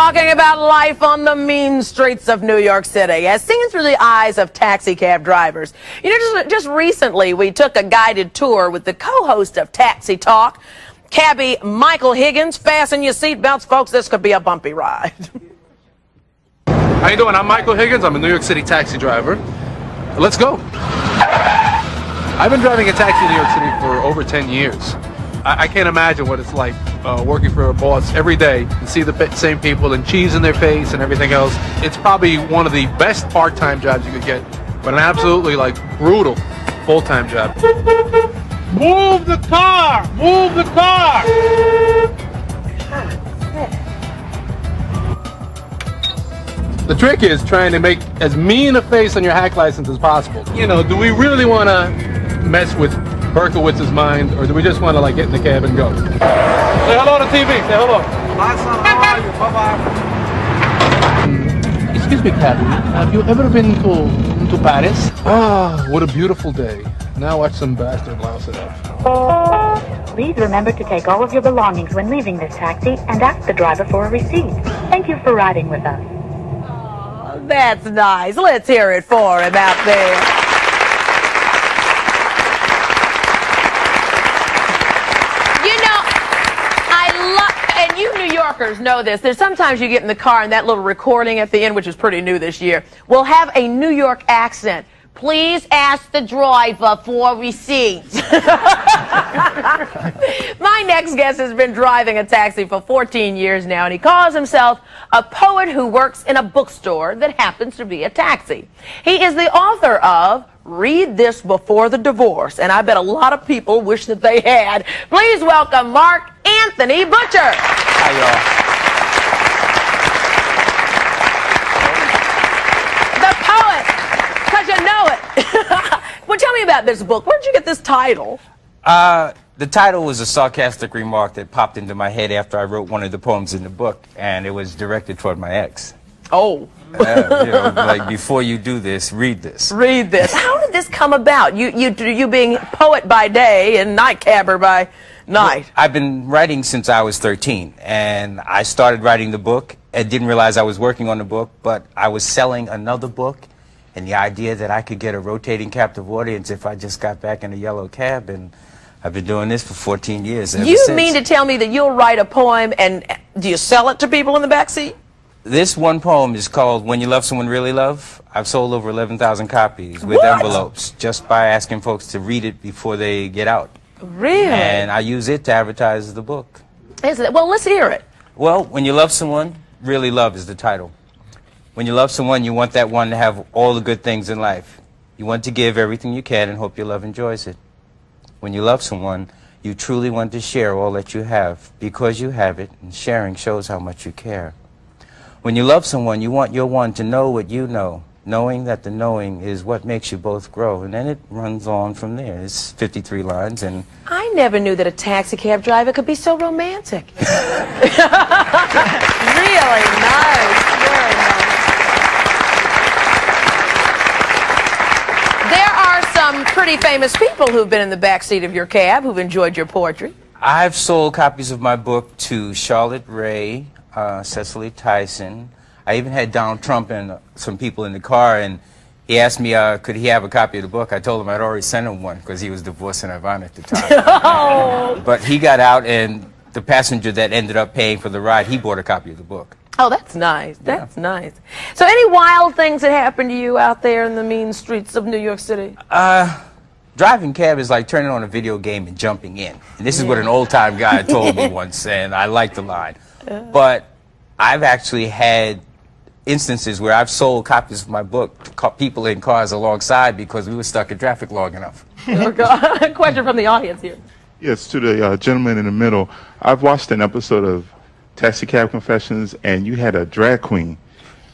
talking about life on the mean streets of New York City, as seen through the eyes of taxi cab drivers. You know, just recently we took a guided tour with the co-host of Taxi Talk, cabbie Michael Higgins. Fasten your seatbelts, folks. This could be a bumpy ride. How you doing? I'm Michael Higgins. I'm a New York City taxi driver. Let's go. I've been driving a taxi in New York City for over 10 years. I can't imagine what it's like working for a boss every day and see the same people and cheese in their face and everything else. It's probably one of the best part-time jobs you could get, but an absolutely brutal full-time job. Move the car! Move the car! The trick is trying to make as mean a face on your hack license as possible. You know, do we really want to mess with Berkowitz's mind, or do we just want to get in the cab and go? Say hello to TV. Say hello. Hi, son. How are you? Bye-bye. Excuse me, Captain. Have you ever been to Paris? Ah, what a beautiful day. Now watch some bastard louse it up. Please remember to take all of your belongings when leaving this taxi and ask the driver for a receipt. Thank you for riding with us. Oh, that's nice. Let's hear it for him out there. You New Yorkers know this. There's sometimes you get in the car and that little recording at the end, which is pretty new this year, will have a New York accent. Please ask the driver for receipts. My next guest has been driving a taxi for 14 years now, and he calls himself a poet who works in a bookstore that happens to be a taxi. He is the author of Read This Before the Divorce, and I bet a lot of people wish that they had. Please welcome Mark Anthony Butcher. Hi, y'all. The poet, because you know it. Well, tell me about this book. Where'd you get this title? The title was a sarcastic remark that popped into my head after I wrote one of the poems in the book, and it was directed toward my ex. Oh. You know, before you do this, read this. Read this. How did this come about? You being poet by day and nightcabber by night. Well, I've been writing since I was 13, and I started writing the book and didn't realize I was working on the book, but I was selling another book, and the idea that I could get a rotating captive audience if I just got back in a yellow cab, and I've been doing this for 14 years. You mean to tell me that you'll write a poem and do you sell it to people in the back seat? This one poem is called When You Love Someone Really Love. I've sold over 11,000 copies with envelopes just by asking folks to read it before they get out. Really? And I use it to advertise the book. Well, let's hear it. Well, when you love someone, really love is the title. When you love someone, you want that one to have all the good things in life. You want to give everything you can and hope your love enjoys it. When you love someone, you truly want to share all that you have because you have it, and sharing shows how much you care. When you love someone, you want your one to know what you know, knowing that the knowing is what makes you both grow. And then it runs on from there. It's 53 lines. And I never knew that a taxi cab driver could be so romantic. Really nice. Very nice. There are some pretty famous people who've been in the backseat of your cab who've enjoyed your poetry. I've sold copies of my book to Charlotte Ray, Cecily Tyson. I even had Donald Trump and some people in the car, and he asked me could he have a copy of the book. I told him I'd already sent him one because he was divorcing Ivana at the time. Oh. But he got out, and the passenger that ended up paying for the ride, he bought a copy of the book. Oh, that's nice. That's nice. So any wild things that happened to you out there in the mean streets of New York City? Driving cab is like turning on a video game and jumping in. And this is what an old-time guy told me once, and I like the line. But I've actually had instances where I've sold copies of my book to people in cars alongside because we were stuck in traffic long enough. A question from the audience here. Yes, to the gentleman in the middle. I've watched an episode of Taxi Cab Confessions, and you had a drag queen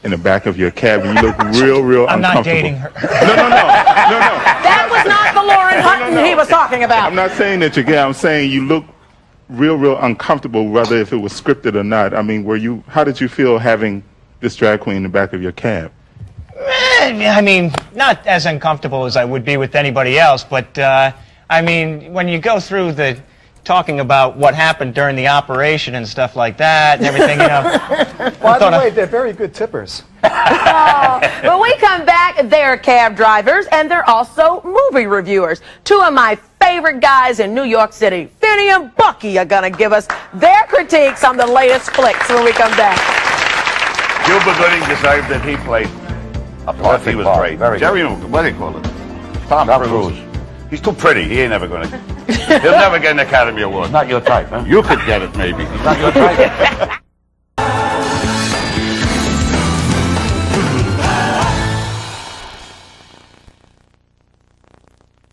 in the back of your cab, and you look real I'm uncomfortable. not dating her. No. That was not the Lauren Hutton he was talking about. I'm not saying that you're gay. I'm saying you look real uncomfortable, whether if it was scripted or not. I mean, how did you feel having this drag queen in the back of your cab? I mean, not as uncomfortable as I would be with anybody else, but I mean, when you go through the talking about what happened during the operation and stuff like that and everything, you know. By the way, they're very good tippers. When we come back, they're cab drivers and they're also movie reviewers. Two of my favorite guys in New York City, Finney and Bucky, are going to give us their critiques on the latest flicks when we come back. Cuba Gooding deserved it. He played a part. He was great. Jerry, what do you call it? Tom Cruise. He's too pretty. He ain't never going to. He'll never get an Academy Award. Not your type, huh? You could get it, maybe. Not your type.